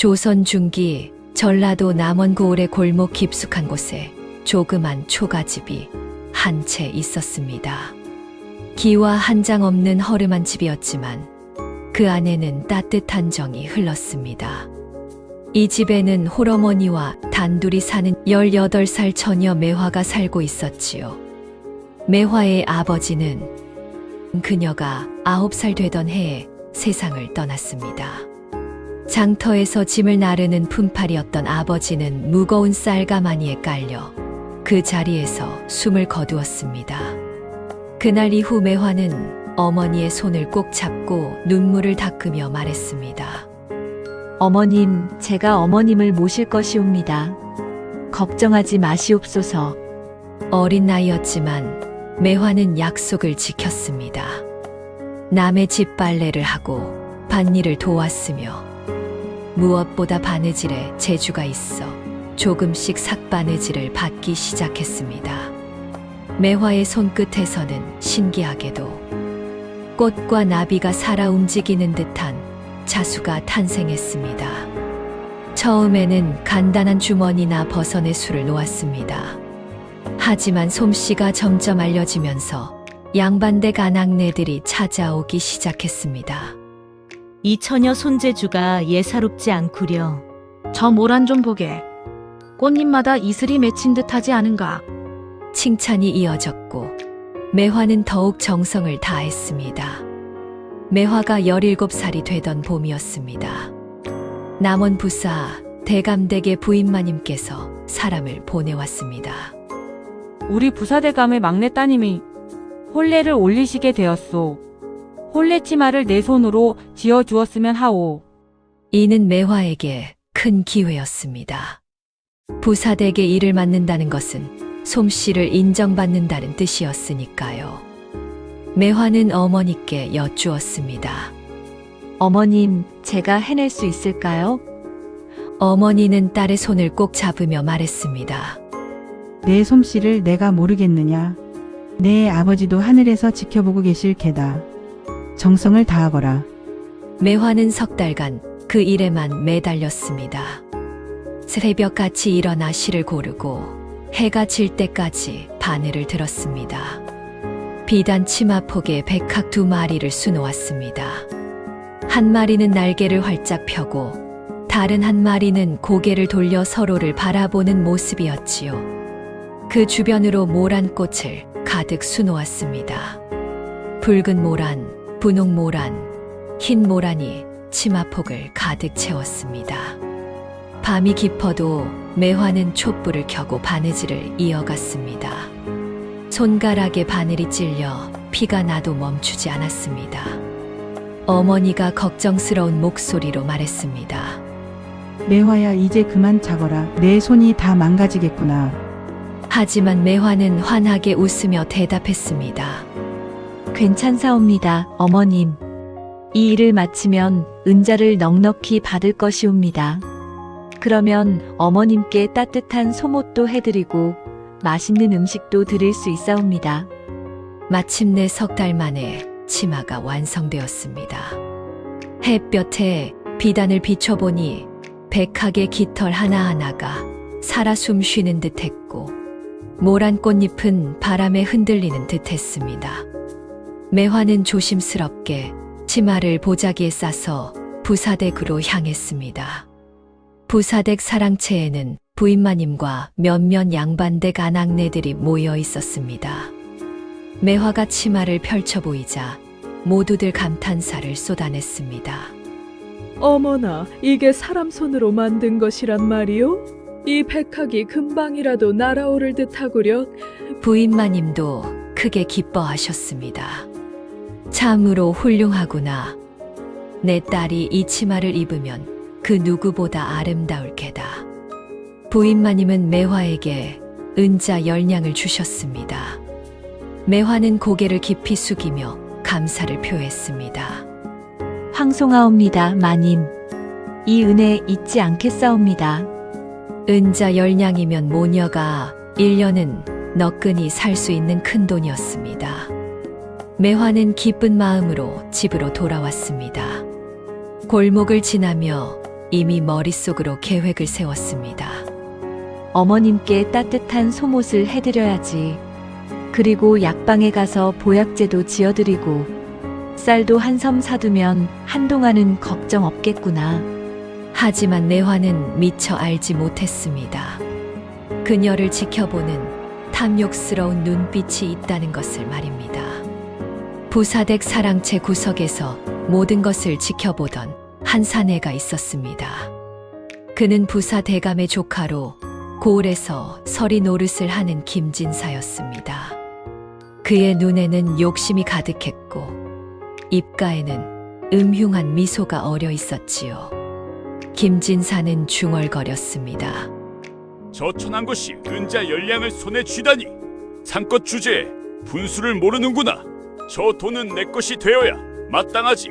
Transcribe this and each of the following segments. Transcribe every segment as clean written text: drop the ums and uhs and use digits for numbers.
조선 중기 전라도 남원 고을의 골목 깊숙한 곳에 조그만 초가집이 한 채 있었습니다. 기와 한 장 없는 허름한 집이었지만 그 안에는 따뜻한 정이 흘렀습니다. 이 집에는 홀어머니와 단둘이 사는 18살 처녀 매화가 살고 있었지요. 매화의 아버지는 그녀가 9살 되던 해에 세상을 떠났습니다. 장터에서 짐을 나르는 품팔이었던 아버지는 무거운 쌀가마니에 깔려 그 자리에서 숨을 거두었습니다. 그날 이후 매화는 어머니의 손을 꼭 잡고 눈물을 닦으며 말했습니다. 어머님, 제가 어머님을 모실 것이옵니다. 걱정하지 마시옵소서. 어린 나이였지만 매화는 약속을 지켰습니다. 남의 집 빨래를 하고 밭일을 도왔으며 무엇보다 바느질에 재주가 있어 조금씩 삭바느질을 받기 시작했습니다. 매화의 손끝에서는 신기하게도 꽃과 나비가 살아 움직이는 듯한 자수가 탄생했습니다. 처음에는 간단한 주머니나 버선의 술을 놓았습니다. 하지만 솜씨가 점점 알려지면서 양반댁 아낙네들이 찾아오기 시작했습니다. 이 처녀 손재주가 예사롭지 않구려. 저 모란 좀 보게. 꽃잎마다 이슬이 맺힌 듯하지 않은가? 칭찬이 이어졌고 매화는 더욱 정성을 다했습니다. 매화가 17살이 되던 봄이었습니다. 남원 부사 대감댁의 부인마님께서 사람을 보내왔습니다. 우리 부사대감의 막내 따님이 혼례를 올리시게 되었소. 혼례 치마를 내 손으로 지어주었으면 하오. 이는 매화에게 큰 기회였습니다. 부사댁의 일을 맡는다는 것은 솜씨를 인정받는다는 뜻이었으니까요. 매화는 어머니께 여쭈었습니다. 어머님, 제가 해낼 수 있을까요? 어머니는 딸의 손을 꼭 잡으며 말했습니다. 내 솜씨를 내가 모르겠느냐. 내 아버지도 하늘에서 지켜보고 계실 게다. 정성을 다하거라. 매화는 석 달간 그 일에만 매달렸습니다. 새벽같이 일어나 실을 고르고 해가 질 때까지 바늘을 들었습니다. 비단 치마폭에 백학 2마리를 수놓았습니다. 한 마리는 날개를 활짝 펴고 다른 한 마리는 고개를 돌려 서로를 바라보는 모습이었지요. 그 주변으로 모란 꽃을 가득 수놓았습니다. 붉은 모란, 분홍 모란, 흰 모란이 치마폭을 가득 채웠습니다. 밤이 깊어도 매화는 촛불을 켜고 바느질을 이어갔습니다. 손가락에 바늘이 찔려 피가 나도 멈추지 않았습니다. 어머니가 걱정스러운 목소리로 말했습니다. 매화야, 이제 그만 자거라. 내 손이 다 망가지겠구나. 하지만 매화는 환하게 웃으며 대답했습니다. 괜찮사옵니다, 어머님. 이 일을 마치면 은자를 넉넉히 받을 것이옵니다. 그러면 어머님께 따뜻한 소못도 해드리고 맛있는 음식도 드릴 수 있사옵니다. 마침내 석 달 만에 치마가 완성되었습니다. 햇볕에 비단을 비춰보니 백학의 깃털 하나하나가 살아 숨 쉬는 듯했고 모란 꽃잎은 바람에 흔들리는 듯했습니다. 매화는 조심스럽게 치마를 보자기에 싸서 부사댁으로 향했습니다. 부사댁 사랑채에는 부인마님과 몇몇 양반댁 아낙네들이 모여 있었습니다. 매화가 치마를 펼쳐 보이자 모두들 감탄사를 쏟아냈습니다. 어머나, 이게 사람 손으로 만든 것이란 말이오? 이 백학이 금방이라도 날아오를 듯하구려. 부인마님도 크게 기뻐하셨습니다. 참으로 훌륭하구나. 내 딸이 이 치마를 입으면 그 누구보다 아름다울 게다. 부인마님은 매화에게 은자 10냥을 주셨습니다. 매화는 고개를 깊이 숙이며 감사를 표했습니다. 황송하옵니다, 마님. 이 은혜 잊지 않겠사옵니다. 은자 10냥이면 모녀가 1년은 너끈히 살 수 있는 큰 돈이었습니다. 매화는 기쁜 마음으로 집으로 돌아왔습니다. 골목을 지나며 이미 머릿속으로 계획을 세웠습니다. 어머님께 따뜻한 소못을 해드려야지. 그리고 약방에 가서 보약제도 지어드리고 쌀도 한 섬 사두면 한동안은 걱정 없겠구나. 하지만 매화는 미처 알지 못했습니다. 그녀를 지켜보는 탐욕스러운 눈빛이 있다는 것을 말입니다. 부사댁 사랑채 구석에서 모든 것을 지켜보던 한 사내가 있었습니다. 그는 부사 대감의 조카로 고을에서 서리 노릇을 하는 김진사였습니다. 그의 눈에는 욕심이 가득했고 입가에는 음흉한 미소가 어려 있었지요. 김진사는 중얼거렸습니다. 저 천한 것이 은자 열량을 손에 쥐다니 상껏 주제에 분수를 모르는구나. 저 돈은 내 것이 되어야 마땅하지.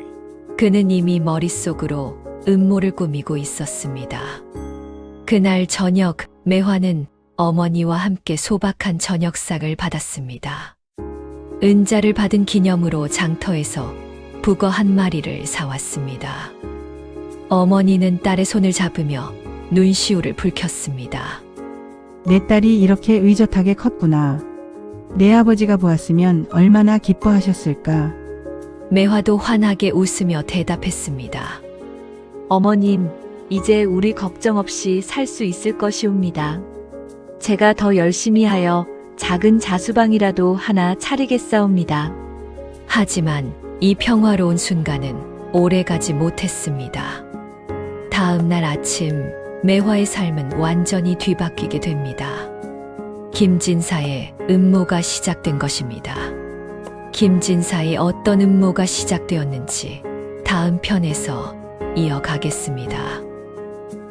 그는 이미 머릿속으로 음모를 꾸미고 있었습니다. 그날 저녁 매화는 어머니와 함께 소박한 저녁상을 받았습니다. 은자를 받은 기념으로 장터에서 북어 한 마리를 사왔습니다. 어머니는 딸의 손을 잡으며 눈시울을 붉혔습니다. 내 딸이 이렇게 의젓하게 컸구나. 내 아버지가 보았으면 얼마나 기뻐하셨을까. 매화도 환하게 웃으며 대답했습니다. 어머님, 이제 우리 걱정 없이 살 수 있을 것이옵니다. 제가 더 열심히 하여 작은 자수방이라도 하나 차리겠사옵니다. 하지만 이 평화로운 순간은 오래가지 못했습니다. 다음 날 아침 매화의 삶은 완전히 뒤바뀌게 됩니다. 김진사의 음모가 시작된 것입니다. 김진사의 어떤 음모가 시작되었는지 다음 편에서 이어가겠습니다.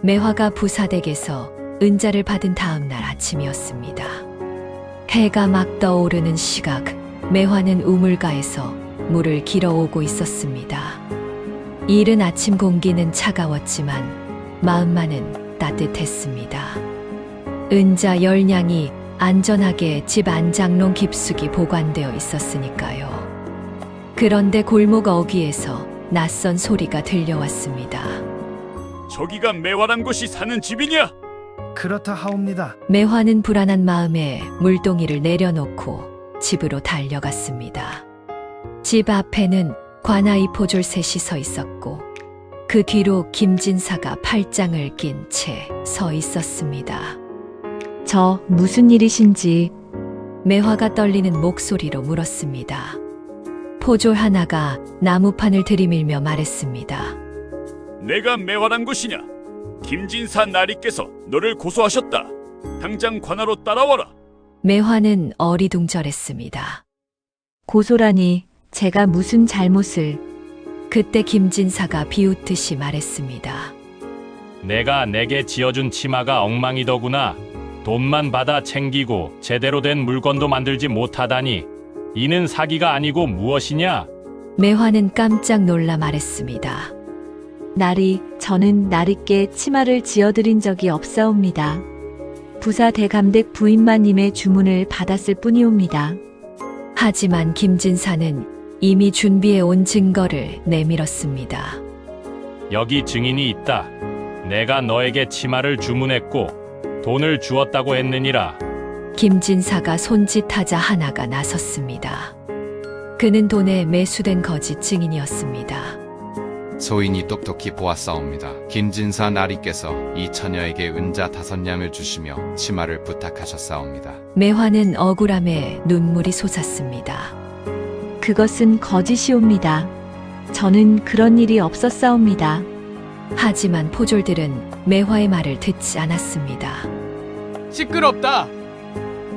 매화가 부사댁에서 은자를 받은 다음 날 아침이었습니다. 해가 막 떠오르는 시각, 매화는 우물가에서 물을 길어오고 있었습니다. 이른 아침 공기는 차가웠지만 마음만은 따뜻했습니다. 은자 열량이 안전하게 집 안장롱 깊숙이 보관되어 있었으니까요. 그런데 골목 어귀에서 낯선 소리가 들려왔습니다. 저기가 매화란 것이 사는 집이냐? 그렇다 하옵니다. 매화는 불안한 마음에 물동이를 내려놓고 집으로 달려갔습니다. 집 앞에는 관아이 포졸 셋이 서 있었고 그 뒤로 김진사가 팔짱을 낀 채 서 있었습니다. 저 무슨 일이신지. 매화가 떨리는 목소리로 물었습니다. 포졸 하나가 나무판을 들이밀며 말했습니다. 내가 매화란 것이냐? 김진사 나리께서 너를 고소하셨다. 당장 관하로 따라와라. 매화는 어리둥절했습니다. 고소라니 제가 무슨 잘못을. 그때 김진사가 비웃듯이 말했습니다. 내가 내게 지어준 치마가 엉망이더구나. 돈만 받아 챙기고 제대로 된 물건도 만들지 못하다니. 이는 사기가 아니고 무엇이냐? 매화는 깜짝 놀라 말했습니다. 나리, 저는 나리께 치마를 지어드린 적이 없사옵니다. 부사 대감댁 부인마님의 주문을 받았을 뿐이옵니다. 하지만 김진사는 이미 준비해 온 증거를 내밀었습니다. 여기 증인이 있다. 내가 너에게 치마를 주문했고 돈을 주었다고 했느니라. 김진사가 손짓하자 하나가 나섰습니다. 그는 돈에 매수된 거짓 증인이었습니다. 소인이 똑똑히 보았사옵니다. 김진사 나리께서 이 처녀에게 은자 5냥을 주시며 치마를 부탁하셨사옵니다. 매화는 억울함에 눈물이 솟았습니다. 그것은 거짓이옵니다. 저는 그런 일이 없었사옵니다. 하지만 포졸들은 매화의 말을 듣지 않았습니다. 시끄럽다.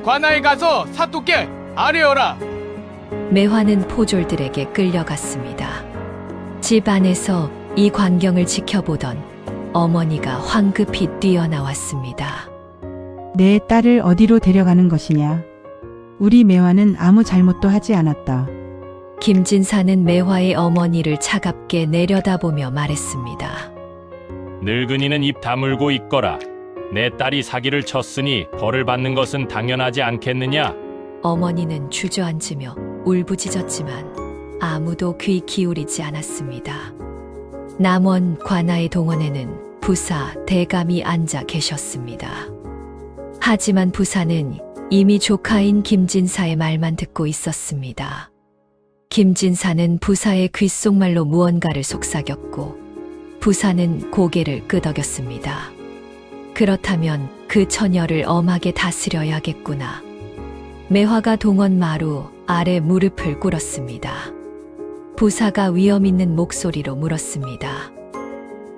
관아에 가서 사또께 아뢰어라. 매화는 포졸들에게 끌려갔습니다. 집 안에서 이 광경을 지켜보던 어머니가 황급히 뛰어나왔습니다. 내 딸을 어디로 데려가는 것이냐? 우리 매화는 아무 잘못도 하지 않았다. 김진사는 매화의 어머니를 차갑게 내려다보며 말했습니다. 늙은이는 입 다물고 있거라. 내 딸이 사기를 쳤으니 벌을 받는 것은 당연하지 않겠느냐? 어머니는 주저앉으며 울부짖었지만 아무도 귀 기울이지 않았습니다. 남원 관아의 동원에는 부사 대감이 앉아 계셨습니다. 하지만 부사는 이미 조카인 김진사의 말만 듣고 있었습니다. 김진사는 부사의 귓속말로 무언가를 속삭였고 부사는 고개를 끄덕였습니다. 그렇다면 그 처녀를 엄하게 다스려야겠구나. 매화가 동원 마루 아래 무릎을 꿇었습니다. 부사가 위험 있는 목소리로 물었습니다.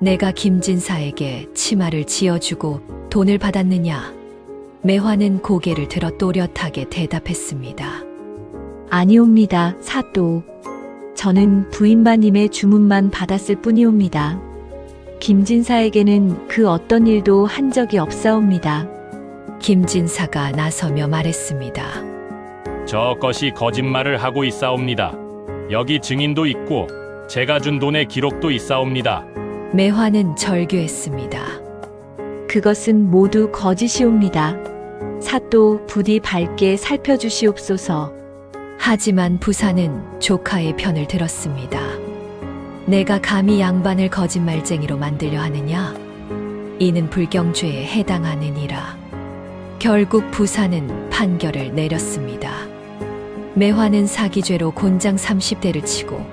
내가 김진사에게 치마를 지어주고 돈을 받았느냐? 매화는 고개를 들어 또렷하게 대답했습니다. 아니옵니다, 사또. 저는 부인마님의 주문만 받았을 뿐이옵니다. 김진사에게는 그 어떤 일도 한 적이 없사옵니다. 김진사가 나서며 말했습니다. 저것이 거짓말을 하고 있사옵니다. 여기 증인도 있고 제가 준 돈의 기록도 있사옵니다. 매화는 절규했습니다. 그것은 모두 거짓이옵니다. 사또 부디 밝게 살펴주시옵소서. 하지만 부사는 조카의 편을 들었습니다. 내가 감히 양반을 거짓말쟁이로 만들려 하느냐? 이는 불경죄에 해당하느니라. 결국 부사는 판결을 내렸습니다. 매화는 사기죄로 곤장 30대를 치고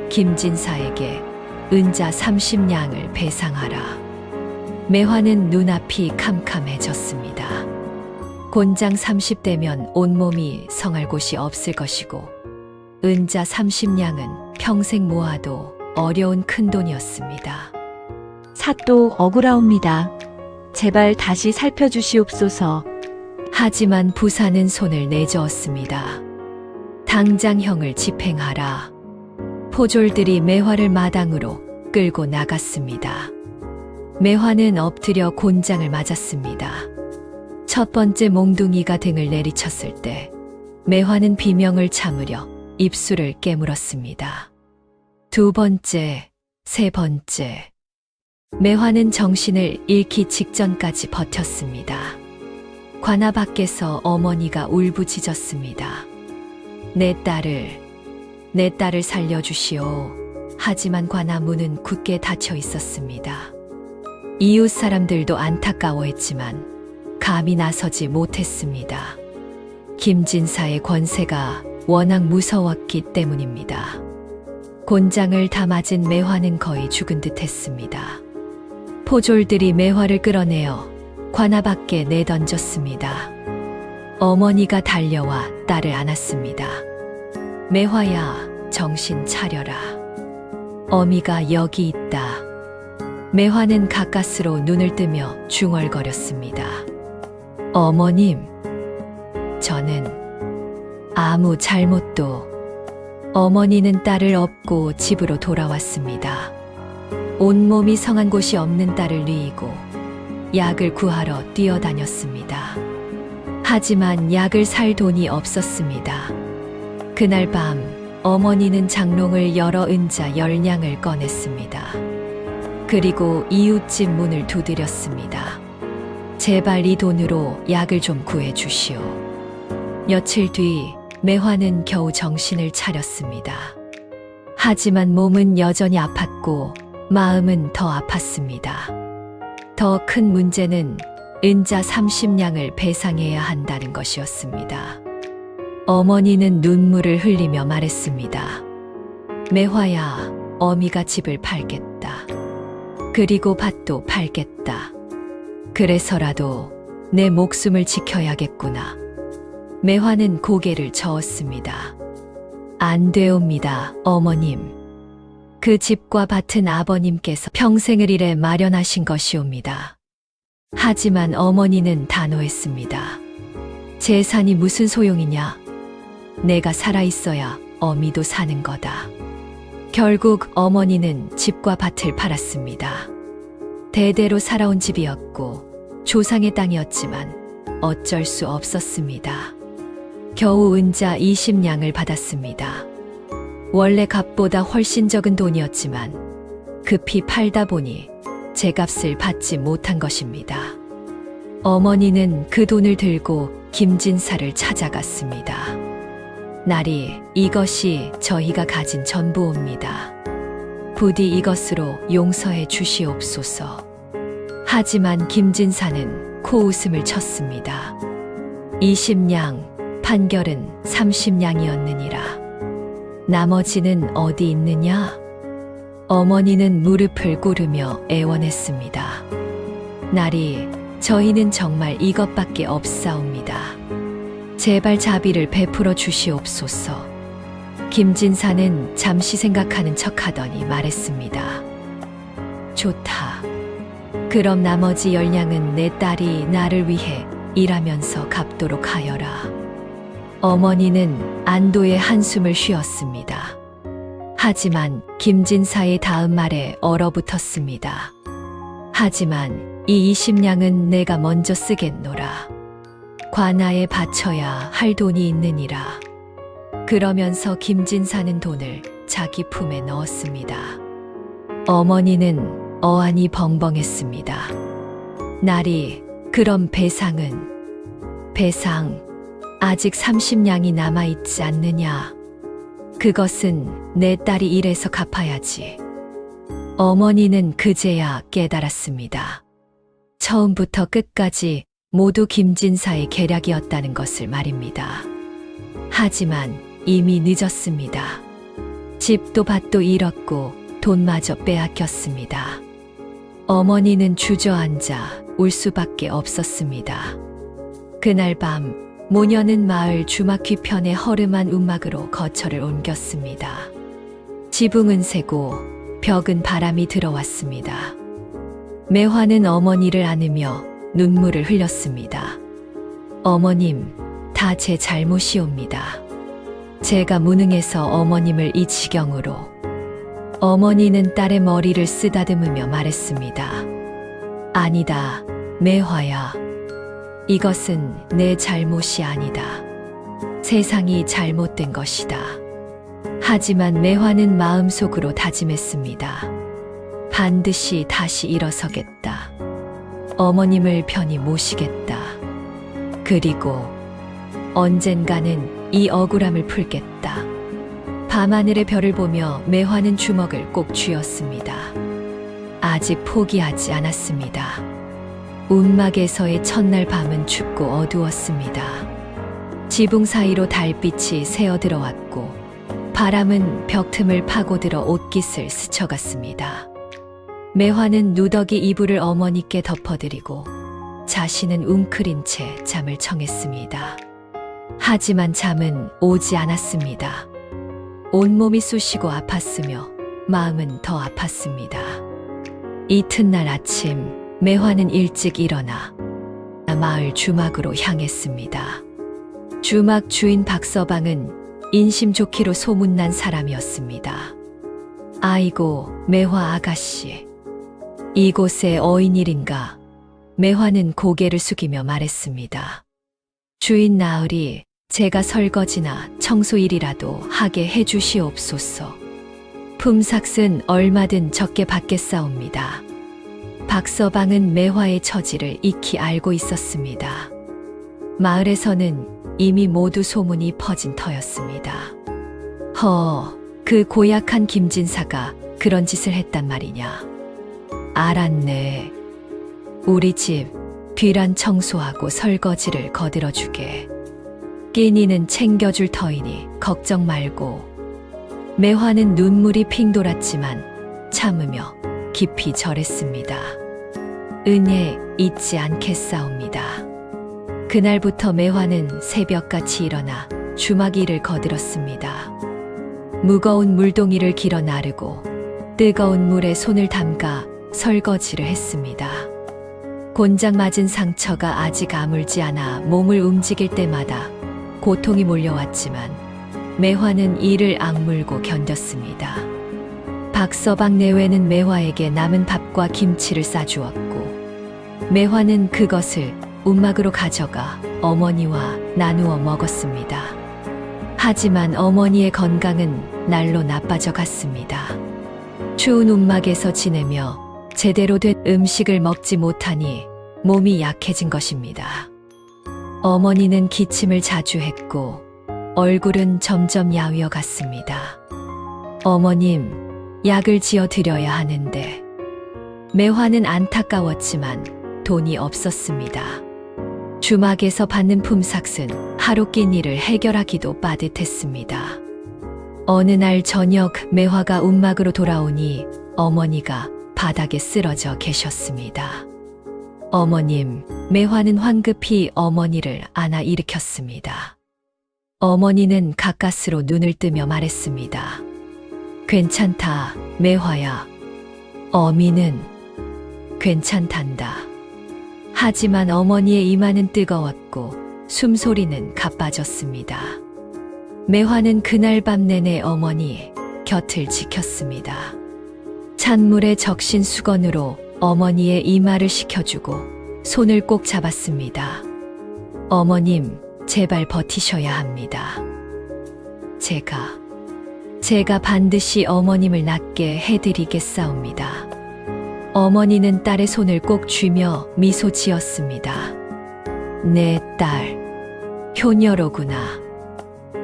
김진사에게 은자 30냥을 배상하라. 매화는 눈앞이 캄캄해졌습니다. 곤장 30대면 온몸이 성할 곳이 없을 것이고 은자 30냥은 평생 모아도 어려운 큰돈이었습니다. 사또 억울하옵니다. 제발 다시 살펴주시옵소서. 하지만 부사는 손을 내저었습니다. 당장 형을 집행하라. 포졸들이 매화를 마당으로 끌고 나갔습니다. 매화는 엎드려 곤장을 맞았습니다. 첫 번째 몽둥이가 등을 내리쳤을 때 매화는 비명을 참으려 입술을 깨물었습니다. 두 번째, 세 번째. 매화는 정신을 잃기 직전까지 버텼습니다. 관아 밖에서 어머니가 울부짖었습니다. 내 딸을 살려주시오. 하지만 관아 문은 굳게 닫혀 있었습니다. 이웃 사람들도 안타까워했지만 감히 나서지 못했습니다. 김진사의 권세가 워낙 무서웠기 때문입니다. 곤장을 다 맞은 매화는 거의 죽은 듯 했습니다. 포졸들이 매화를 끌어내어 관아 밖에 내던졌습니다. 어머니가 달려와 딸을 안았습니다. 매화야, 정신 차려라. 어미가 여기 있다. 매화는 가까스로 눈을 뜨며 중얼거렸습니다. 어머님, 저는 아무 잘못도. 어머니는 딸을 업고 집으로 돌아왔습니다. 온몸이 성한 곳이 없는 딸을 뉘이고 약을 구하러 뛰어다녔습니다. 하지만 약을 살 돈이 없었습니다. 그날 밤 어머니는 장롱을 열어 은자 10냥을 꺼냈습니다. 그리고 이웃집 문을 두드렸습니다. 제발 이 돈으로 약을 좀 구해주시오. 며칠 뒤 매화는 겨우 정신을 차렸습니다. 하지만 몸은 여전히 아팠고 마음은 더 아팠습니다. 더 큰 문제는 은자 30냥을 배상해야 한다는 것이었습니다. 어머니는 눈물을 흘리며 말했습니다. 매화야, 어미가 집을 팔겠다. 그리고 밭도 팔겠다. 그래서라도 내 목숨을 지켜야겠구나. 매화는 고개를 저었습니다. 안 되옵니다, 어머님. 그 집과 밭은 아버님께서 평생을 일해 마련하신 것이옵니다. 하지만 어머니는 단호했습니다. 재산이 무슨 소용이냐? 내가 살아있어야 어미도 사는 거다. 결국 어머니는 집과 밭을 팔았습니다. 대대로 살아온 집이었고 조상의 땅이었지만 어쩔 수 없었습니다. 겨우 은자 20냥을 받았습니다. 원래 값보다 훨씬 적은 돈이었지만 급히 팔다 보니 제 값을 받지 못한 것입니다. 어머니는 그 돈을 들고 김진사를 찾아갔습니다. 나리, 이것이 저희가 가진 전부옵니다. 부디 이것으로 용서해 주시옵소서. 하지만 김진사는 코웃음을 쳤습니다. 20냥, 판결은 30냥이었느니라. 나머지는 어디 있느냐? 어머니는 무릎을 꿇으며 애원했습니다. 나리, 저희는 정말 이것밖에 없사옵니다. 제발 자비를 베풀어 주시옵소서. 김진사는 잠시 생각하는 척하더니 말했습니다. 좋다. 그럼 나머지 10냥은 내 딸이 나를 위해 일하면서 갚도록 하여라. 어머니는 안도의 한숨을 쉬었습니다. 하지만 김진사의 다음 말에 얼어붙었습니다. 하지만 이 20냥은 내가 먼저 쓰겠노라. 관아에 바쳐야 할 돈이 있느니라. 그러면서 김진사는 돈을 자기 품에 넣었습니다. 어머니는 어안이 벙벙했습니다. 나리, 그럼 배상은? 배상, 아직 30냥이 남아있지 않느냐? 그것은 내 딸이 일해서 갚아야지. 어머니는 그제야 깨달았습니다. 처음부터 끝까지 모두 김진사의 계략이었다는 것을 말입니다. 하지만 이미 늦었습니다. 집도 밭도 잃었고 돈마저 빼앗겼습니다. 어머니는 주저앉아 울 수밖에 없었습니다. 그날 밤 모녀는 마을 주막 뒤편의 허름한 움막으로 거처를 옮겼습니다. 지붕은 새고 벽은 바람이 들어왔습니다. 매화는 어머니를 안으며 눈물을 흘렸습니다. 어머님, 다 제 잘못이옵니다. 제가 무능해서 어머님을 이 지경으로. 어머니는 딸의 머리를 쓰다듬으며 말했습니다. 아니다, 매화야. 이것은 내 잘못이 아니다. 세상이 잘못된 것이다. 하지만 매화는 마음속으로 다짐했습니다. 반드시 다시 일어서겠다. 어머님을 편히 모시겠다. 그리고 언젠가는 이 억울함을 풀겠다. 밤하늘의 별을 보며 매화는 주먹을 꼭 쥐었습니다. 아직 포기하지 않았습니다. 움막에서의 첫날 밤은 춥고 어두웠습니다. 지붕 사이로 달빛이 새어 들어왔고 바람은 벽 틈을 파고들어 옷깃을 스쳐갔습니다. 매화는 누더기 이불을 어머니께 덮어드리고 자신은 웅크린 채 잠을 청했습니다. 하지만 잠은 오지 않았습니다. 온몸이 쑤시고 아팠으며 마음은 더 아팠습니다. 이튿날 아침 매화는 일찍 일어나 마을 주막으로 향했습니다. 주막 주인 박서방은 인심 좋기로 소문난 사람이었습니다. 아이고, 매화 아가씨. 이곳에 어인일인가? 매화는 고개를 숙이며 말했습니다. 주인 나으리, 제가 설거지나 청소일이라도 하게 해주시옵소서. 품삯은 얼마든 적게 받겠사옵니다. 박서방은 매화의 처지를 익히 알고 있었습니다. 마을에서는 이미 모두 소문이 퍼진 터였습니다. 그 고약한 김진사가 그런 짓을 했단 말이냐. 알았네. 우리 집 뒤란 청소하고 설거지를 거들어주게. 끼니는 챙겨줄 터이니 걱정 말고. 매화는 눈물이 핑 돌았지만 참으며 깊이 절했습니다. 은혜 잊지 않겠사옵니다. 그날부터 매화는 새벽같이 일어나 주막일을 거들었습니다. 무거운 물동이를 길어 나르고 뜨거운 물에 손을 담가 설거지를 했습니다. 곤장 맞은 상처가 아직 아물지 않아 몸을 움직일 때마다 고통이 몰려왔지만 매화는 이를 악물고 견뎠습니다. 박서방 내외는 매화에게 남은 밥과 김치를 싸주었고 매화는 그것을 움막으로 가져가 어머니와 나누어 먹었습니다. 하지만 어머니의 건강은 날로 나빠져 갔습니다. 추운 움막에서 지내며 제대로 된 음식을 먹지 못하니 몸이 약해진 것입니다. 어머니는 기침을 자주 했고 얼굴은 점점 야위어 갔습니다. 어머님, 약을 지어 드려야 하는데. 매화는 안타까웠지만 돈이 없었습니다. 주막에서 받는 품삯은 하루 끼니를 해결하기도 빠듯했습니다. 어느 날 저녁 매화가 움막으로 돌아오니 어머니가 바닥에 쓰러져 계셨습니다. 어머님, 매화는 황급히 어머니를 안아 일으켰습니다. 어머니는 가까스로 눈을 뜨며 말했습니다. 괜찮다, 매화야. 어미는 괜찮단다. 하지만 어머니의 이마는 뜨거웠고 숨소리는 가빠졌습니다. 매화는 그날 밤 내내 어머니 곁을 지켰습니다. 찬물에 적신 수건으로 어머니의 이마를 식혀주고 손을 꼭 잡았습니다. 어머님, 제발 버티셔야 합니다. 제가 반드시 어머님을 낫게 해드리겠사옵니다. 어머니는 딸의 손을 꼭 쥐며 미소 지었습니다. 내 딸, 효녀로구나.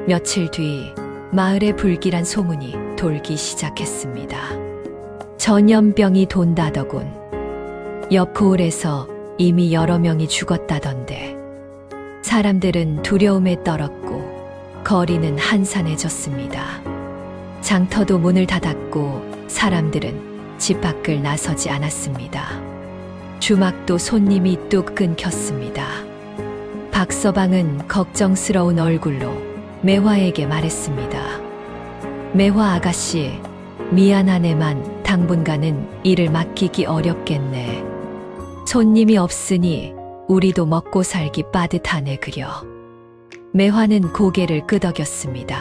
며칠 뒤 마을에 불길한 소문이 돌기 시작했습니다. 전염병이 돈다더군. 옆 고을에서 이미 여러 명이 죽었다던데. 사람들은 두려움에 떨었고 거리는 한산해졌습니다. 장터도 문을 닫았고 사람들은 집 밖을 나서지 않았습니다. 주막도 손님이 뚝 끊겼습니다. 박서방은 걱정스러운 얼굴로 매화에게 말했습니다. 매화 아가씨, 미안하네만 당분간은 일을 맡기기 어렵겠네. 손님이 없으니 우리도 먹고 살기 빠듯하네 그려. 매화는 고개를 끄덕였습니다.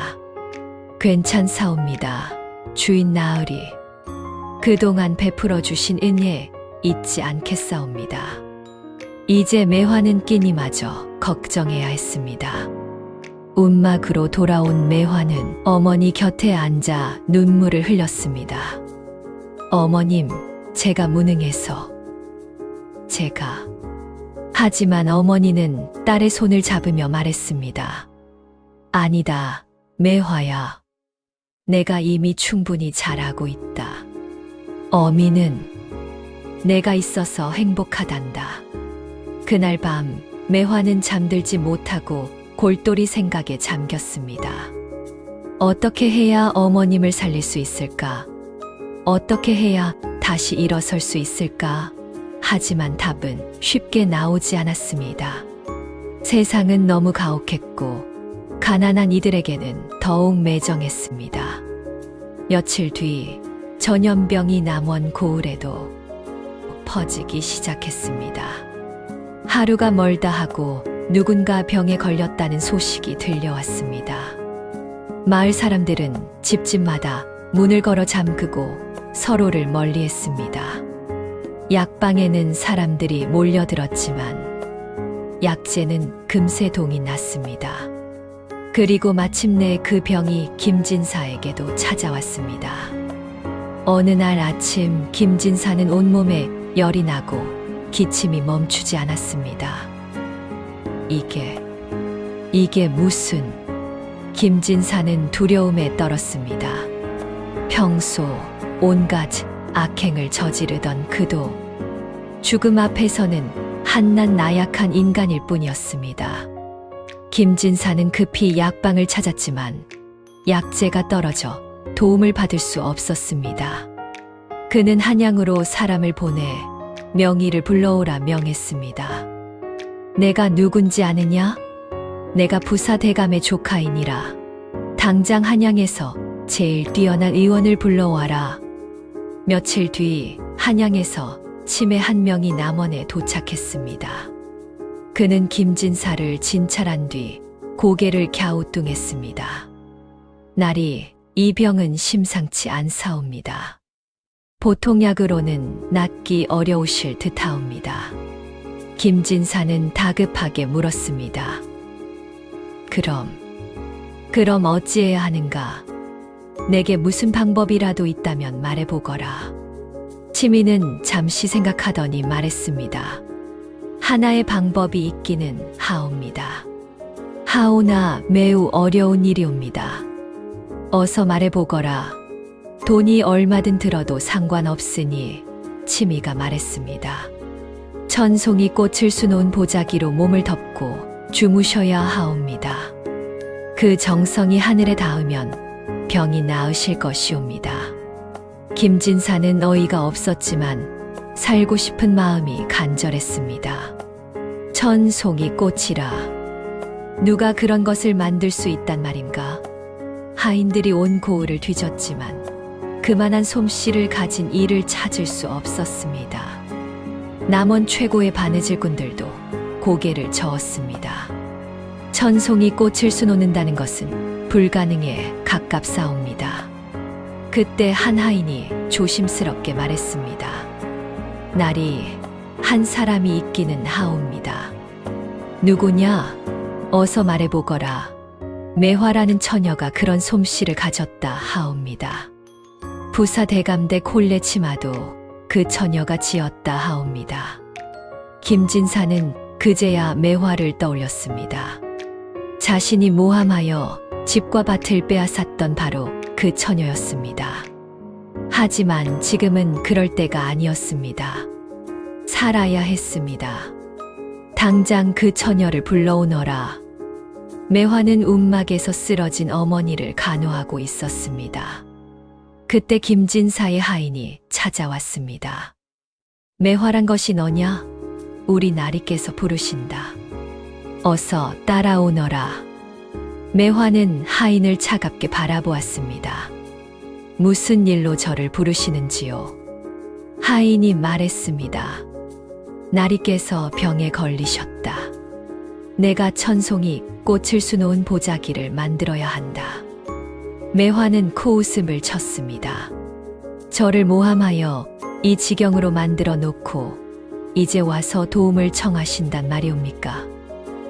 괜찮사옵니다. 주인 나으리. 그동안 베풀어 주신 은혜 잊지 않겠사옵니다. 이제 매화는 끼니마저 걱정해야 했습니다. 움막으로 돌아온 매화는 어머니 곁에 앉아 눈물을 흘렸습니다. 어머님, 제가 무능해서. 하지만 어머니는 딸의 손을 잡으며 말했습니다. 아니다, 매화야. 내가 이미 충분히 잘하고 있다. 어미는 내가 있어서 행복하단다. 그날 밤 매화는 잠들지 못하고 골똘히 생각에 잠겼습니다. 어떻게 해야 어머님을 살릴 수 있을까? 어떻게 해야 다시 일어설 수 있을까? 하지만 답은 쉽게 나오지 않았습니다. 세상은 너무 가혹했고 가난한 이들에게는 더욱 매정했습니다. 며칠 뒤 전염병이 남원 고을에도 퍼지기 시작했습니다. 하루가 멀다 하고 누군가 병에 걸렸다는 소식이 들려왔습니다. 마을 사람들은 집집마다 문을 걸어 잠그고 서로를 멀리했습니다. 약방에는 사람들이 몰려들었지만 약재는 금세 동이 났습니다. 그리고 마침내 그 병이 김진사에게도 찾아왔습니다. 어느 날 아침 김진사는 온몸에 열이 나고 기침이 멈추지 않았습니다. 이게 무슨... 김진사는 두려움에 떨었습니다. 평소 온갖 악행을 저지르던 그도 죽음 앞에서는 한낱 나약한 인간일 뿐이었습니다. 김진사는 급히 약방을 찾았지만 약재가 떨어져 도움을 받을 수 없었습니다. 그는 한양으로 사람을 보내 명의를 불러오라 명했습니다. 내가 누군지 아느냐? 내가 부사 대감의 조카이니라. 당장 한양에서 제일 뛰어난 의원을 불러와라. 며칠 뒤 한양에서 치매 한 명이 남원에 도착했습니다. 그는 김진사를 진찰한 뒤 고개를 갸우뚱했습니다. 나리, 이 병은 심상치 않사옵니다. 보통 약으로는 낫기 어려우실 듯하옵니다. 김진사는 다급하게 물었습니다. 그럼 어찌해야 하는가? 내게 무슨 방법이라도 있다면 말해보거라. 치미는 잠시 생각하더니 말했습니다. 하나의 방법이 있기는 하옵니다. 하오나 매우 어려운 일이옵니다. 어서 말해보거라. 돈이 얼마든 들어도 상관없으니 치미가 말했습니다. 천송이 꽃을 수놓은 보자기로 몸을 덮고 주무셔야 하옵니다. 그 정성이 하늘에 닿으면 병이 나으실 것이옵니다. 김진사는 어이가 없었지만 살고 싶은 마음이 간절했습니다. 천송이 꽃이라 누가 그런 것을 만들 수 있단 말인가? 하인들이 온 고을을 뒤졌지만 그만한 솜씨를 가진 이를 찾을 수 없었습니다. 남원 최고의 바느질꾼들도 고개를 저었습니다. 천송이 꽃을 수놓는다는 것은 불가능에 가깝사옵니다. 그때 한 하인이 조심스럽게 말했습니다. 날이 한 사람이 있기는 하옵니다. 누구냐? 어서 말해보거라. 매화라는 처녀가 그런 솜씨를 가졌다 하옵니다. 부사 대감대 콜레 치마도 그 처녀가 지었다 하옵니다. 김진사는 그제야 매화를 떠올렸습니다. 자신이 모함하여 집과 밭을 빼앗았던 바로 그 처녀였습니다. 하지만 지금은 그럴 때가 아니었습니다. 살아야 했습니다. 당장 그 처녀를 불러오너라. 매화는 움막에서 쓰러진 어머니를 간호하고 있었습니다. 그때 김진사의 하인이 찾아왔습니다. 매화란 것이 너냐? 우리 나리께서 부르신다. 어서 따라오너라. 매화는 하인을 차갑게 바라보았습니다. 무슨 일로 저를 부르시는지요? 하인이 말했습니다. 나리께서 병에 걸리셨다. 내가 천송이 꽃을 수놓은 보자기를 만들어야 한다. 매화는 코웃음을 쳤습니다. 저를 모함하여 이 지경으로 만들어 놓고 이제 와서 도움을 청하신단 말이옵니까?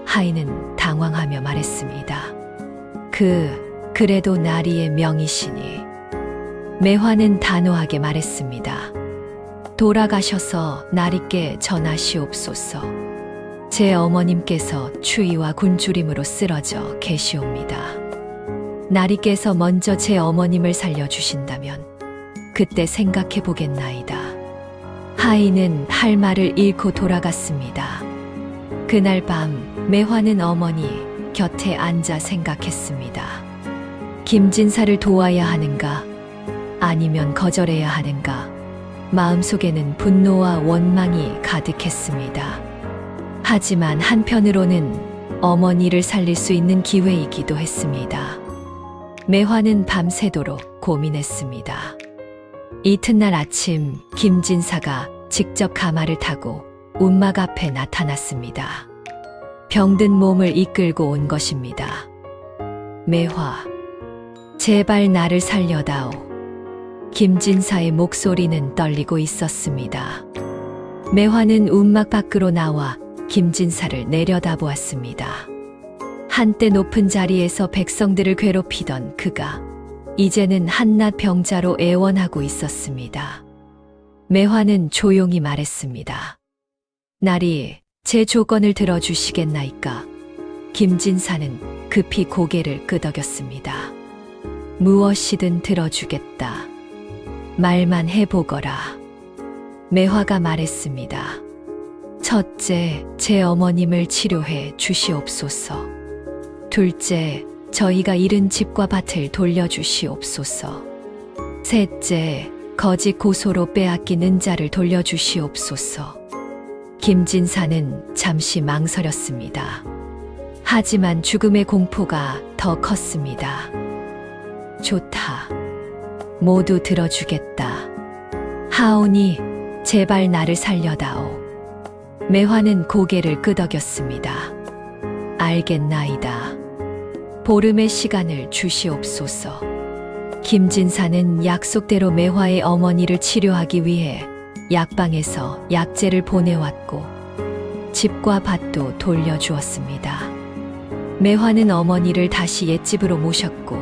하인은 당황하며 말했습니다. 그래도 나리의 명이시니. 매화는 단호하게 말했습니다. 돌아가셔서 나리께 전하시옵소서. 제 어머님께서 추위와 굶주림으로 쓰러져 계시옵니다. 나리께서 먼저 제 어머님을 살려주신다면 그때 생각해 보겠나이다. 하인은 할 말을 잃고 돌아갔습니다. 그날 밤 매화는 어머니 곁에 앉아 생각했습니다. 김진사를 도와야 하는가? 아니면 거절해야 하는가? 마음속에는 분노와 원망이 가득했습니다. 하지만 한편으로는 어머니를 살릴 수 있는 기회이기도 했습니다. 매화는 밤새도록 고민했습니다. 이튿날 아침 김진사가 직접 가마를 타고 움막 앞에 나타났습니다. 병든 몸을 이끌고 온 것입니다. 매화, 제발 나를 살려다오. 김진사의 목소리는 떨리고 있었습니다. 매화는 움막 밖으로 나와 김진사를 내려다보았습니다. 한때 높은 자리에서 백성들을 괴롭히던 그가 이제는 한낱 병자로 애원하고 있었습니다. 매화는 조용히 말했습니다. 나리, 제 조건을 들어주시겠나이까? 김진사는 급히 고개를 끄덕였습니다. 무엇이든 들어주겠다. 말만 해보거라. 매화가 말했습니다. 첫째, 제 어머님을 치료해 주시옵소서. 둘째, 저희가 잃은 집과 밭을 돌려주시옵소서. 셋째, 거짓 고소로 빼앗긴 은자를 돌려주시옵소서. 김진사는 잠시 망설였습니다. 하지만 죽음의 공포가 더 컸습니다. 좋다. 모두 들어주겠다. 하오니 제발 나를 살려다오. 매화는 고개를 끄덕였습니다. 알겠나이다. 보름의 시간을 주시옵소서. 김진사는 약속대로 매화의 어머니를 치료하기 위해 약방에서 약재를 보내왔고 집과 밭도 돌려주었습니다. 매화는 어머니를 다시 옛집으로 모셨고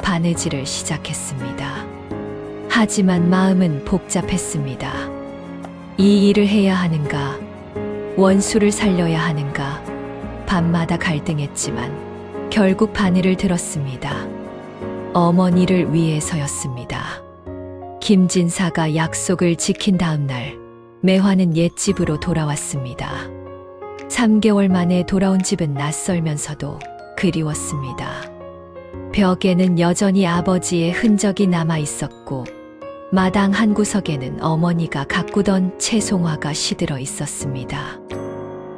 바느질을 시작했습니다. 하지만 마음은 복잡했습니다. 이 일을 해야 하는가? 원수를 살려야 하는가? 밤마다 갈등했지만 결국 바늘을 들었습니다. 어머니를 위해서였습니다. 김진사가 약속을 지킨 다음 날 매화는 옛집으로 돌아왔습니다. 3개월 만에 돌아온 집은 낯설면서도 그리웠습니다. 벽에는 여전히 아버지의 흔적이 남아 있었고 마당 한 구석에는 어머니가 가꾸던 채송화가 시들어 있었습니다.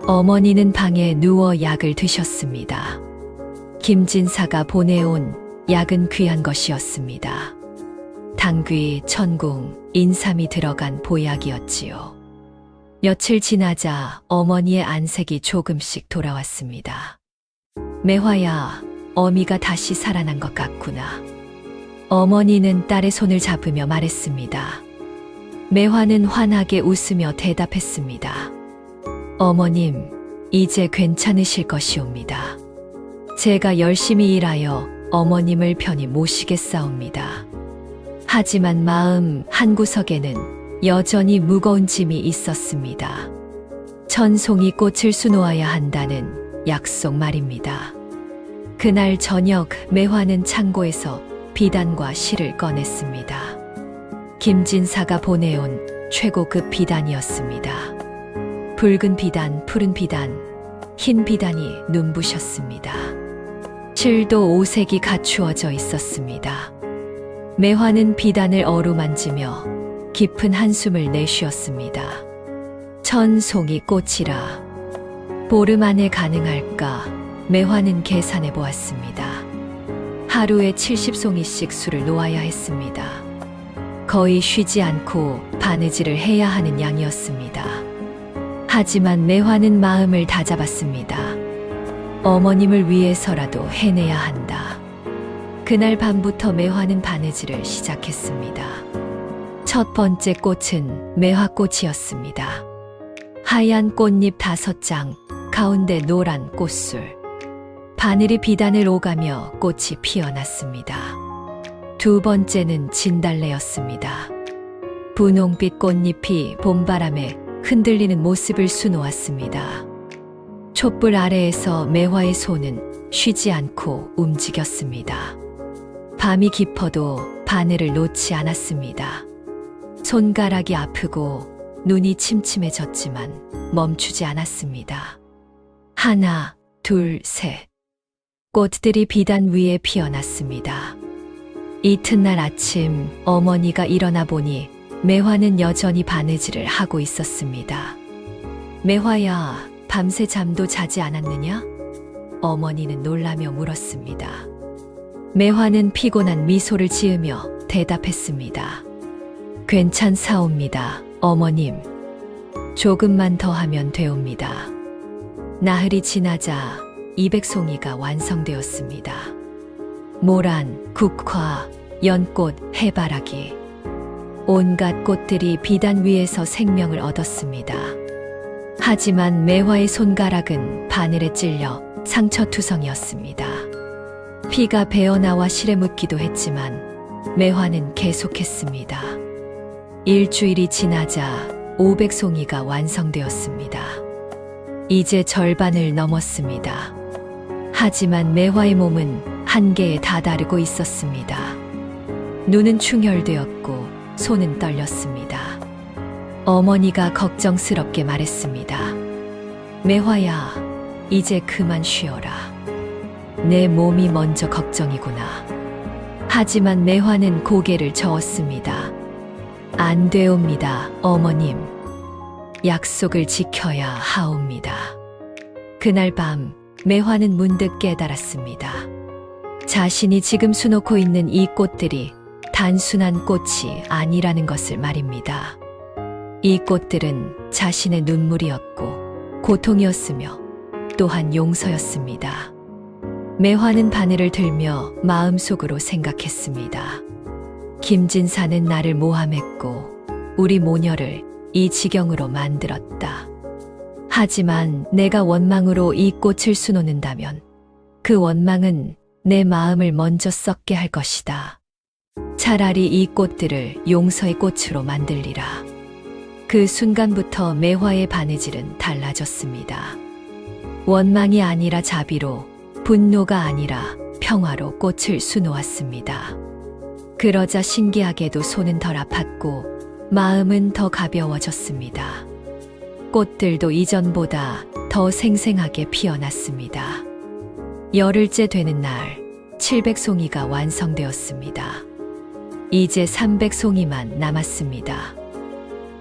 어머니는 방에 누워 약을 드셨습니다. 김진사가 보내온 약은 귀한 것이었습니다. 당귀, 천궁, 인삼이 들어간 보약이었지요. 며칠 지나자 어머니의 안색이 조금씩 돌아왔습니다. 매화야, 어미가 다시 살아난 것 같구나. 어머니는 딸의 손을 잡으며 말했습니다. 매화는 환하게 웃으며 대답했습니다. 어머님, 이제 괜찮으실 것이옵니다. 제가 열심히 일하여 어머님을 편히 모시겠사옵니다. 하지만 마음 한구석에는 여전히 무거운 짐이 있었습니다. 천송이 꽃을 수놓아야 한다는 약속 말입니다. 그날 저녁 매화는 창고에서 비단과 실을 꺼냈습니다. 김진사가 보내온 최고급 비단이었습니다. 붉은 비단, 푸른 비단, 흰 비단이 눈부셨습니다. 실도 오색이 갖추어져 있었습니다. 매화는 비단을 어루만지며 깊은 한숨을 내쉬었습니다. 천송이 꽃이라 보름 안에 가능할까 매화는 계산해 보았습니다. 하루에 70송이씩 술을 놓아야 했습니다. 거의 쉬지 않고 바느질을 해야 하는 양이었습니다. 하지만 매화는 마음을 다잡았습니다. 어머님을 위해서라도 해내야 한다. 그날 밤부터 매화는 바느질을 시작했습니다. 첫 번째 꽃은 매화꽃이었습니다. 하얀 꽃잎 5장, 가운데 노란 꽃술. 바늘이 비단을 오가며 꽃이 피어났습니다. 두 번째는 진달래였습니다. 분홍빛 꽃잎이 봄바람에 흔들리는 모습을 수놓았습니다. 촛불 아래에서 매화의 손은 쉬지 않고 움직였습니다. 밤이 깊어도 바늘을 놓지 않았습니다. 손가락이 아프고 눈이 침침해졌지만 멈추지 않았습니다. 하나, 둘, 셋. 꽃들이 비단 위에 피어났습니다. 이튿날 아침 어머니가 일어나 보니 매화는 여전히 바느질을 하고 있었습니다. 매화야, 밤새 잠도 자지 않았느냐? 어머니는 놀라며 물었습니다. 매화는 피곤한 미소를 지으며 대답했습니다. 괜찮사옵니다, 어머님. 조금만 더 하면 되옵니다. 나흘이 지나자 200송이가 완성되었습니다. 모란, 국화, 연꽃, 해바라기. 온갖 꽃들이 비단 위에서 생명을 얻었습니다. 하지만 매화의 손가락은 바늘에 찔려 상처투성이었습니다. 피가 배어나와 실에 묻기도 했지만 매화는 계속했습니다. 일주일이 지나자 500송이가 완성되었습니다. 이제 절반을 넘었습니다. 하지만 매화의 몸은 한계에 다다르고 있었습니다. 눈은 충혈되었고 손은 떨렸습니다. 어머니가 걱정스럽게 말했습니다. 매화야, 이제 그만 쉬어라. 내 몸이 먼저 걱정이구나. 하지만 매화는 고개를 저었습니다. 안 되옵니다, 어머님. 약속을 지켜야 하옵니다. 그날 밤 매화는 문득 깨달았습니다. 자신이 지금 수놓고 있는 이 꽃들이 단순한 꽃이 아니라는 것을 말입니다. 이 꽃들은 자신의 눈물이었고 고통이었으며 또한 용서였습니다. 매화는 바늘을 들며 마음속으로 생각했습니다. 김진사는 나를 모함했고 우리 모녀를 이 지경으로 만들었다. 하지만 내가 원망으로 이 꽃을 수놓는다면 그 원망은 내 마음을 먼저 썩게 할 것이다. 차라리 이 꽃들을 용서의 꽃으로 만들리라. 그 순간부터 매화의 바느질은 달라졌습니다. 원망이 아니라 자비로, 분노가 아니라 평화로 꽃을 수놓았습니다. 그러자 신기하게도 손은 덜 아팠고 마음은 더 가벼워졌습니다. 꽃들도 이전보다 더 생생하게 피어났습니다. 열흘째 되는 날 700송이가 완성되었습니다. 이제 300송이만 남았습니다.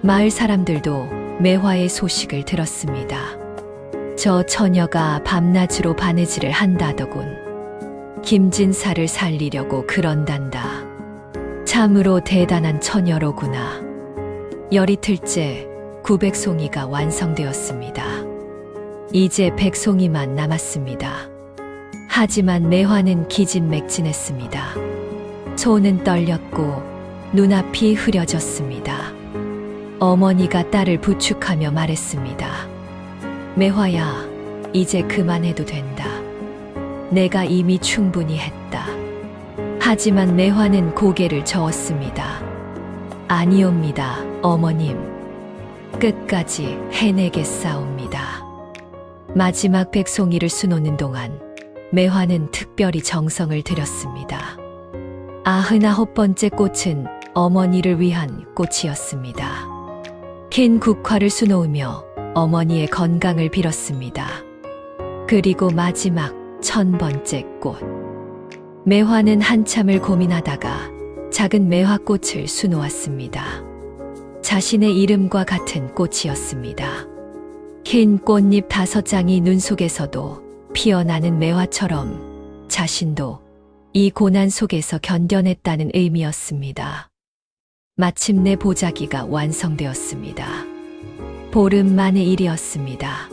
마을 사람들도 매화의 소식을 들었습니다. 저 처녀가 밤낮으로 바느질을 한다더군. 김진사를 살리려고 그런단다. 참으로 대단한 처녀로구나. 열이틀째 900송이가 완성되었습니다. 이제 100송이만 남았습니다. 하지만 매화는 기진맥진했습니다. 손은 떨렸고 눈앞이 흐려졌습니다. 어머니가 딸을 부축하며 말했습니다. 매화야, 이제 그만해도 된다. 내가 이미 충분히 했다. 하지만 매화는 고개를 저었습니다. 아니옵니다, 어머님. 끝까지 해내겠사옵니다. 마지막 100송이를 수놓는 동안 매화는 특별히 정성을 들였습니다. 99번째 꽃은 어머니를 위한 꽃이었습니다. 긴 국화를 수놓으며 어머니의 건강을 빌었습니다. 그리고 마지막 1000번째 꽃. 매화는 한참을 고민하다가 작은 매화꽃을 수놓았습니다. 자신의 이름과 같은 꽃이었습니다. 긴 꽃잎 5장이 눈 속에서도 피어나는 매화처럼 자신도 이 고난 속에서 견뎌냈다는 의미였습니다. 마침내 보자기가 완성되었습니다. 보름 만의 일이었습니다.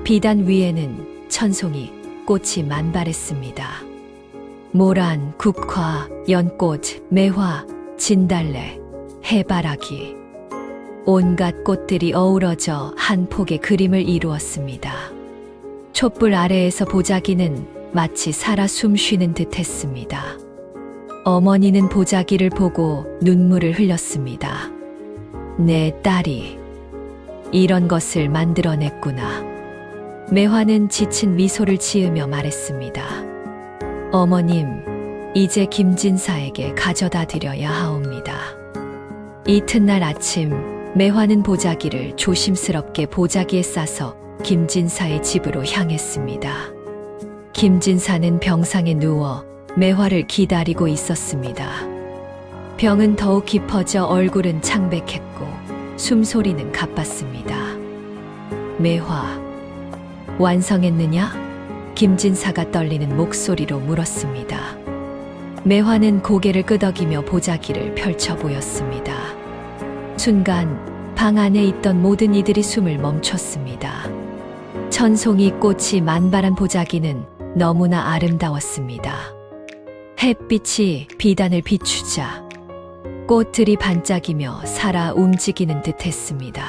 비단 위에는 천송이 꽃이 만발했습니다. 모란, 국화, 연꽃, 매화, 진달래, 해바라기. 온갖 꽃들이 어우러져 한 폭의 그림을 이루었습니다. 촛불 아래에서 보자기는 마치 살아 숨쉬는 듯 했습니다. 어머니는 보자기를 보고 눈물을 흘렸습니다. 내 딸이 이런 것을 만들어냈구나. 매화는 지친 미소를 지으며 말했습니다. 어머님, 이제 김진사에게 가져다 드려야 하옵니다. 이튿날 아침, 매화는 보자기를 조심스럽게 보자기에 싸서 김진사의 집으로 향했습니다. 김진사는 병상에 누워 매화를 기다리고 있었습니다. 병은 더욱 깊어져 얼굴은 창백했고 숨소리는 가빴습니다. 매화, 완성했느냐? 김진사가 떨리는 목소리로 물었습니다. 매화는 고개를 끄덕이며 보자기를 펼쳐 보였습니다. 순간 방 안에 있던 모든 이들이 숨을 멈췄습니다. 천송이 꽃이 만발한 보자기는 너무나 아름다웠습니다. 햇빛이 비단을 비추자 꽃들이 반짝이며 살아 움직이는 듯 했습니다.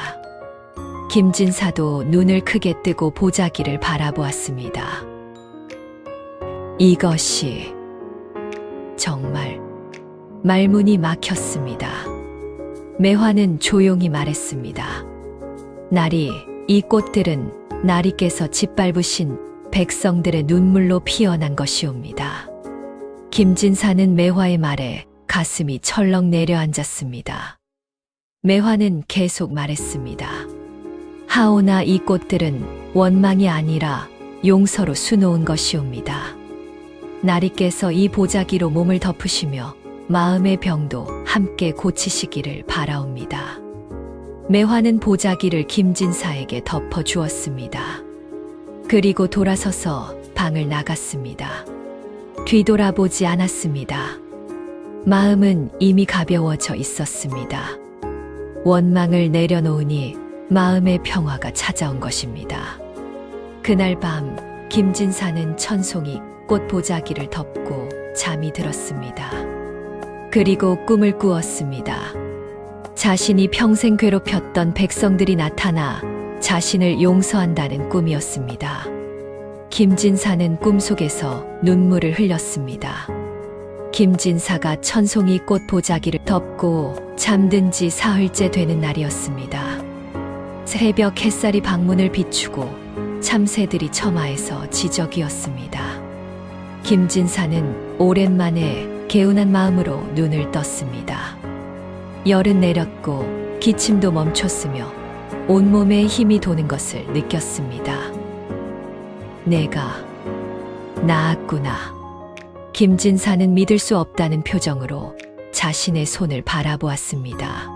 김진사도 눈을 크게 뜨고 보자기를 바라보았습니다. 이것이 정말 말문이 막혔습니다. 매화는 조용히 말했습니다. 나리, 이 꽃들은 나리께서 짓밟으신 백성들의 눈물로 피어난 것이옵니다. 김진사는 매화의 말에 가슴이 철렁 내려앉았습니다. 매화는 계속 말했습니다. 하오나 이 꽃들은 원망이 아니라 용서로 수놓은 것이옵니다. 나리께서 이 보자기로 몸을 덮으시며 마음의 병도 함께 고치시기를 바라옵니다. 매화는 보자기를 김진사에게 덮어 주었습니다. 그리고 돌아서서 방을 나갔습니다. 뒤돌아보지 않았습니다. 마음은 이미 가벼워져 있었습니다. 원망을 내려놓으니 마음의 평화가 찾아온 것입니다. 그날 밤 김진사는 천송이 꽃 보자기를 덮고 잠이 들었습니다. 그리고 꿈을 꾸었습니다. 자신이 평생 괴롭혔던 백성들이 나타나 자신을 용서한다는 꿈이었습니다. 김진사는 꿈속에서 눈물을 흘렸습니다. 김진사가 천송이 꽃 보자기를 덮고 잠든 지 사흘째 되는 날이었습니다. 새벽 햇살이 방문을 비추고 참새들이 처마에서 지저귀었습니다. 김진사는 오랜만에 개운한 마음으로 눈을 떴습니다. 열은 내렸고 기침도 멈췄으며 온몸에 힘이 도는 것을 느꼈습니다. 내가 나았구나. 김진사는 믿을 수 없다는 표정으로 자신의 손을 바라보았습니다.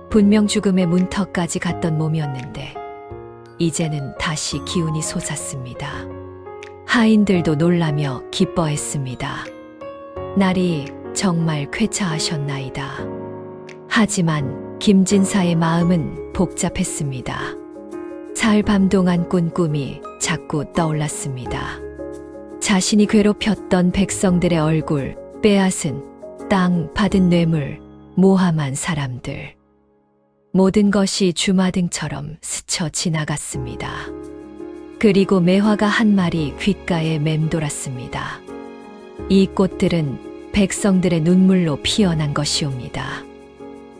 분명 죽음의 문턱까지 갔던 몸이었는데 이제는 다시 기운이 솟았습니다. 하인들도 놀라며 기뻐했습니다. 날이 정말 쾌차하셨나이다. 하지만 김진사의 마음은 복잡했습니다. 사흘 밤 동안 꾼 꿈이 자꾸 떠올랐습니다. 자신이 괴롭혔던 백성들의 얼굴, 빼앗은 땅, 받은 뇌물, 모함한 사람들. 모든 것이 주마등처럼 스쳐 지나갔습니다. 그리고 매화가 한 마리 귓가에 맴돌았습니다. 이 꽃들은 백성들의 눈물로 피어난 것이옵니다.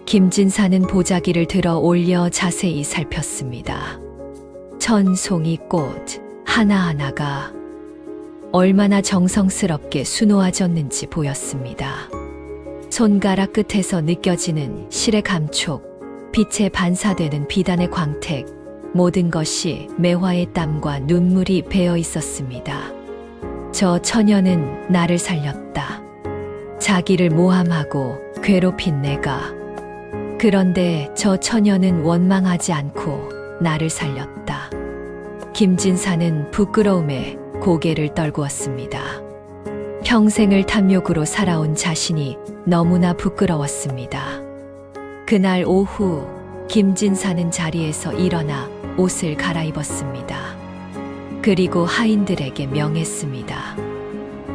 김진사는 보자기를 들어 올려 자세히 살폈습니다. 천송이 꽃 하나하나가 얼마나 정성스럽게 수놓아졌는지 보였습니다. 손가락 끝에서 느껴지는 실의 감촉, 빛에 반사되는 비단의 광택, 모든 것이 매화의 땀과 눈물이 배어 있었습니다. 저 처녀는 나를 살렸다. 자기를 모함하고 괴롭힌 내가. 그런데 저 처녀는 원망하지 않고 나를 살렸다. 김진사는 부끄러움에 고개를 떨구었습니다. 평생을 탐욕으로 살아온 자신이 너무나 부끄러웠습니다. 그날 오후 김진사는 자리에서 일어나 옷을 갈아입었습니다. 그리고 하인들에게 명했습니다.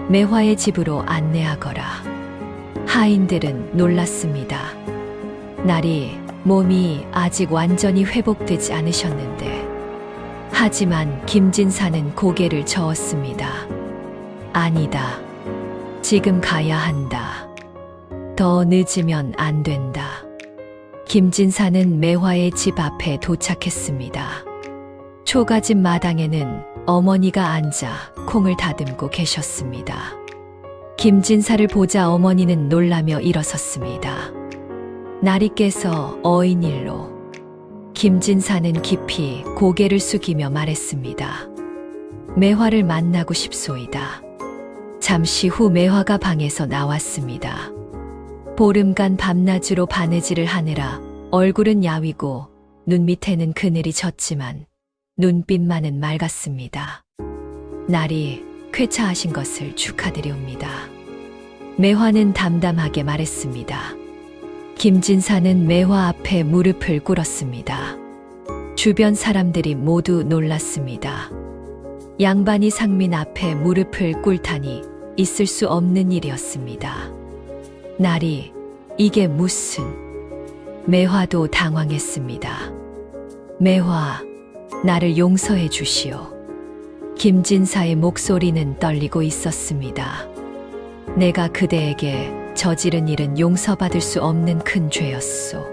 매화의 집으로 안내하거라. 하인들은 놀랐습니다. 날이 몸이 아직 완전히 회복되지 않으셨는데 하지만 김진사는 고개를 저었습니다. 아니다. 지금 가야 한다. 더 늦으면 안 된다. 김진사는 매화의 집 앞에 도착했습니다. 초가집 마당에는 어머니가 앉아 콩을 다듬고 계셨습니다. 김진사를 보자 어머니는 놀라며 일어섰습니다. 날이 깨서 어인일로. 김진사는 깊이 고개를 숙이며 말했습니다. 매화를 만나고 싶소이다. 잠시 후 매화가 방에서 나왔습니다. 보름간 밤낮으로 바느질을 하느라 얼굴은 야위고 눈 밑에는 그늘이 졌지만 눈빛만은 맑았습니다. 날이 쾌차하신 것을 축하드리옵니다. 매화는 담담하게 말했습니다. 김진사는 매화 앞에 무릎을 꿇었습니다. 주변 사람들이 모두 놀랐습니다. 양반이 상민 앞에 무릎을 꿇다니 있을 수 없는 일이었습니다. 날이 이게 무슨... 매화도 당황했습니다. 매화, 나를 용서해 주시오. 김진사의 목소리는 떨리고 있었습니다. 내가 그대에게 저지른 일은 용서받을 수 없는 큰 죄였소.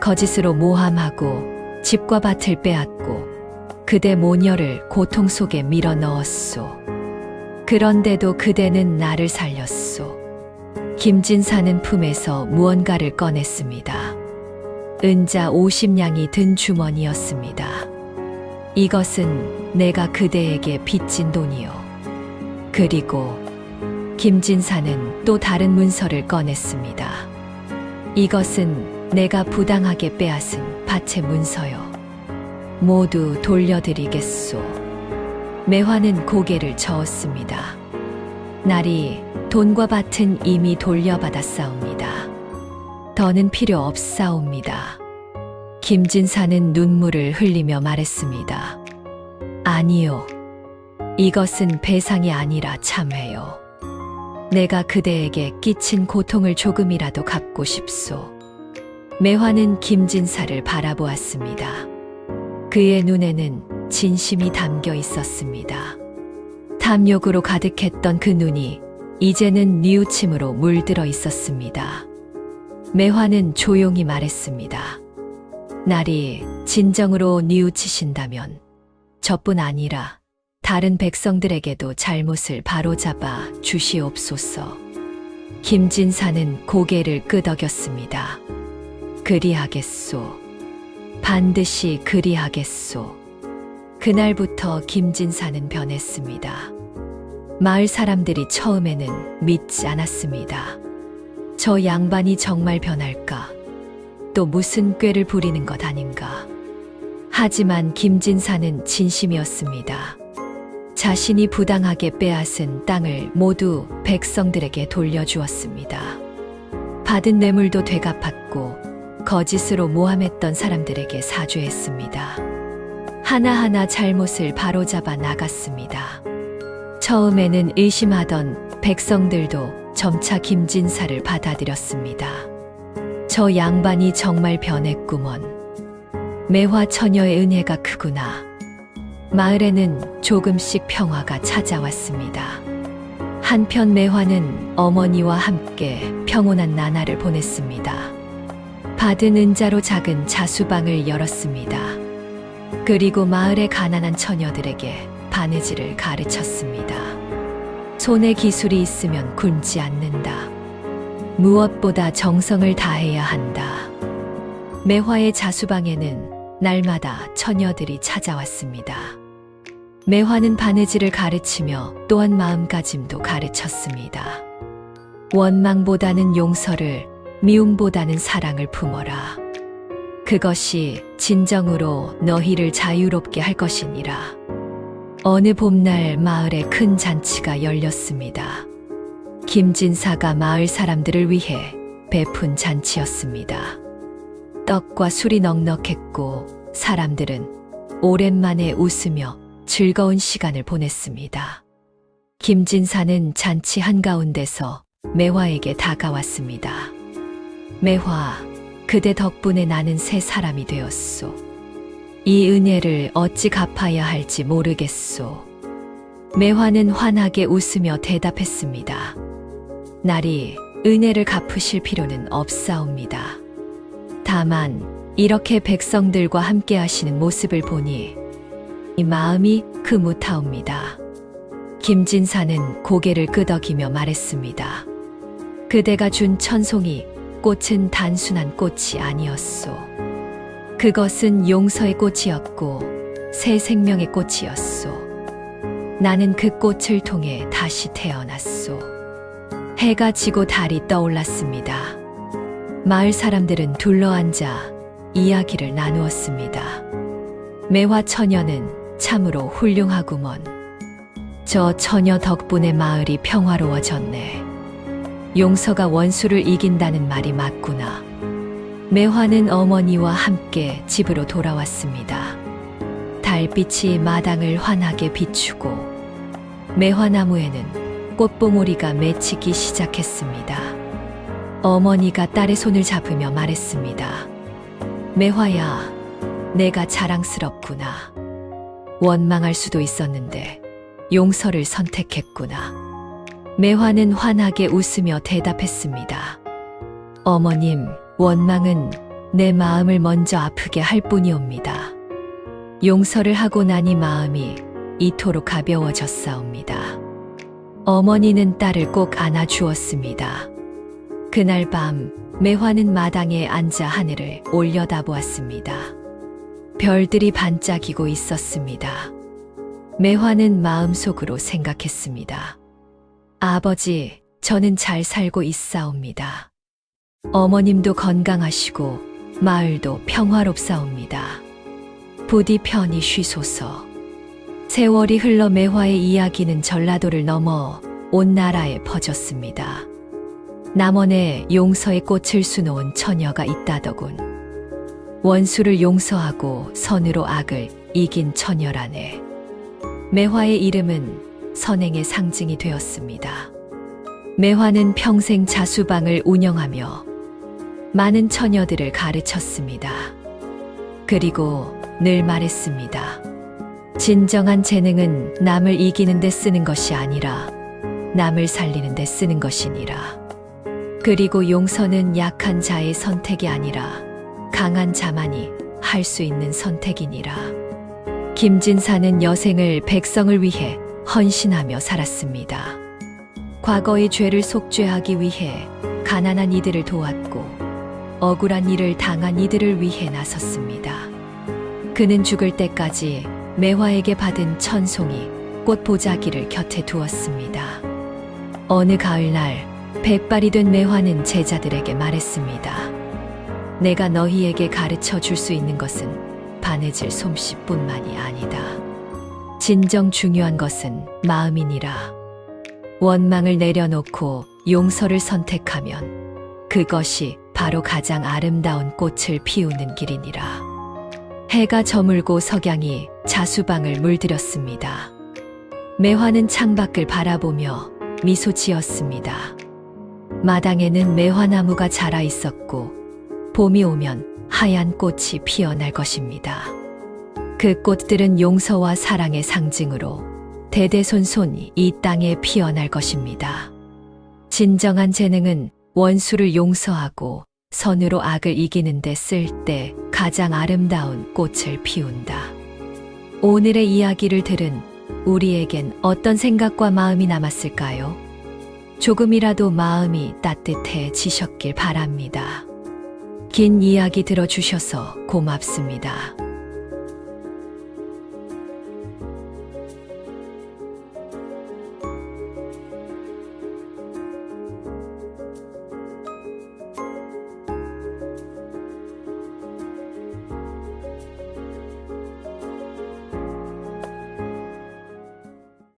거짓으로 모함하고 집과 밭을 빼앗고 그대 모녀를 고통 속에 밀어 넣었소. 그런데도 그대는 나를 살렸소. 김진사는 품에서 무언가를 꺼냈습니다. 은자 50냥이 든 주머니였습니다. 이것은 내가 그대에게 빚진 돈이요. 그리고 김진사는 또 다른 문서를 꺼냈습니다. 이것은 내가 부당하게 빼앗은 밭의 문서요. 모두 돌려드리겠소. 매화는 고개를 저었습니다. 날이 돈과 밭은 이미 돌려받았사옵니다. 더는 필요 없사옵니다. 김진사는 눈물을 흘리며 말했습니다. 아니요. 이것은 배상이 아니라 참회요. 내가 그대에게 끼친 고통을 조금이라도 갚고 싶소. 매화는 김진사를 바라보았습니다. 그의 눈에는 진심이 담겨 있었습니다. 탐욕으로 가득했던 그 눈이 이제는 뉘우침으로 물들어 있었습니다. 매화는 조용히 말했습니다. 날이 진정으로 뉘우치신다면 저뿐 아니라 다른 백성들에게도 잘못을 바로잡아 주시옵소서. 김진사는 고개를 끄덕였습니다. 그리하겠소. 반드시 그리하겠소. 그날부터 김진사는 변했습니다. 마을 사람들이 처음에는 믿지 않았습니다. 저 양반이 정말 변할까? 또 무슨 꾀를 부리는 것 아닌가? 하지만 김진사는 진심이었습니다. 자신이 부당하게 빼앗은 땅을 모두 백성들에게 돌려주었습니다. 받은 뇌물도 되갚았고 거짓으로 모함했던 사람들에게 사죄했습니다. 하나하나 잘못을 바로잡아 나갔습니다. 처음에는 의심하던 백성들도 점차 김진사를 받아들였습니다. 저 양반이 정말 변했구먼. 매화 처녀의 은혜가 크구나. 마을에는 조금씩 평화가 찾아왔습니다. 한편 매화는 어머니와 함께 평온한 나날을 보냈습니다. 받은 은자로 작은 자수방을 열었습니다. 그리고 마을의 가난한 처녀들에게 바느질을 가르쳤습니다. 손에 기술이 있으면 굶지 않는다. 무엇보다 정성을 다해야 한다. 매화의 자수방에는 날마다 처녀들이 찾아왔습니다. 매화는 바느질을 가르치며 또한 마음가짐도 가르쳤습니다. 원망보다는 용서를, 미움보다는 사랑을 품어라. 그것이 진정으로 너희를 자유롭게 할 것이니라. 어느 봄날 마을에 큰 잔치가 열렸습니다. 김진사가 마을 사람들을 위해 베푼 잔치였습니다. 떡과 술이 넉넉했고 사람들은 오랜만에 웃으며 즐거운 시간을 보냈습니다. 김진사는 잔치 한가운데서 매화에게 다가왔습니다. 매화, 그대 덕분에 나는 새 사람이 되었소. 이 은혜를 어찌 갚아야 할지 모르겠소. 매화는 환하게 웃으며 대답했습니다. 나리, 은혜를 갚으실 필요는 없사옵니다. 다만 이렇게 백성들과 함께 하시는 모습을 보니 이 마음이 흐뭇하옵니다. 김진사는 고개를 끄덕이며 말했습니다. 그대가 준 천송이 꽃은 단순한 꽃이 아니었소. 그것은 용서의 꽃이었고 새 생명의 꽃이었소. 나는 그 꽃을 통해 다시 태어났소. 해가 지고 달이 떠올랐습니다. 마을 사람들은 둘러앉아 이야기를 나누었습니다. 매화 처녀는 참으로 훌륭하구먼. 저 처녀 덕분에 마을이 평화로워졌네. 용서가 원수를 이긴다는 말이 맞구나. 매화는 어머니와 함께 집으로 돌아왔습니다. 달빛이 마당을 환하게 비추고 매화나무에는 꽃봉오리가 맺히기 시작했습니다. 어머니가 딸의 손을 잡으며 말했습니다. 매화야, 내가 자랑스럽구나. 원망할 수도 있었는데 용서를 선택했구나. 매화는 환하게 웃으며 대답했습니다. 어머님, 원망은 내 마음을 먼저 아프게 할 뿐이옵니다. 용서를 하고 나니 마음이 이토록 가벼워졌사옵니다. 어머니는 딸을 꼭 안아주었습니다. 그날 밤 매화는 마당에 앉아 하늘을 올려다보았습니다. 별들이 반짝이고 있었습니다. 매화는 마음속으로 생각했습니다. 아버지, 저는 잘 살고 있사옵니다. 어머님도 건강하시고 마을도 평화롭사옵니다. 부디 편히 쉬소서. 세월이 흘러 매화의 이야기는 전라도를 넘어 온 나라에 퍼졌습니다. 남원에 용서의 꽃을 수놓은 처녀가 있다더군. 원수를 용서하고 선으로 악을 이긴 처녀라네. 매화의 이름은 선행의 상징이 되었습니다. 매화는 평생 자수방을 운영하며 많은 처녀들을 가르쳤습니다. 그리고 늘 말했습니다. 진정한 재능은 남을 이기는 데 쓰는 것이 아니라 남을 살리는 데 쓰는 것이니라. 그리고 용서는 약한 자의 선택이 아니라 강한 자만이 할 수 있는 선택이니라. 김진사는 여생을 백성을 위해 헌신하며 살았습니다. 과거의 죄를 속죄하기 위해 가난한 이들을 도왔고 억울한 일을 당한 이들을 위해 나섰습니다. 그는 죽을 때까지 매화에게 받은 천송이 꽃 보자기를 곁에 두었습니다. 어느 가을날 백발이 된 매화는 제자들에게 말했습니다. 내가 너희에게 가르쳐 줄 수 있는 것은 바느질 솜씨뿐만이 아니다. 진정 중요한 것은 마음이니라. 원망을 내려놓고 용서를 선택하면 그것이 바로 가장 아름다운 꽃을 피우는 길이니라. 해가 저물고 석양이 자수방을 물들였습니다. 매화는 창밖을 바라보며 미소 지었습니다. 마당에는 매화나무가 자라 있었고 봄이 오면 하얀 꽃이 피어날 것입니다. 그 꽃들은 용서와 사랑의 상징으로 대대손손 이 땅에 피어날 것입니다. 진정한 재능은 원수를 용서하고 선으로 악을 이기는 데 쓸 때 가장 아름다운 꽃을 피운다. 오늘의 이야기를 들은 우리에겐 어떤 생각과 마음이 남았을까요? 조금이라도 마음이 따뜻해지셨길 바랍니다. 긴 이야기 들어주셔서 고맙습니다.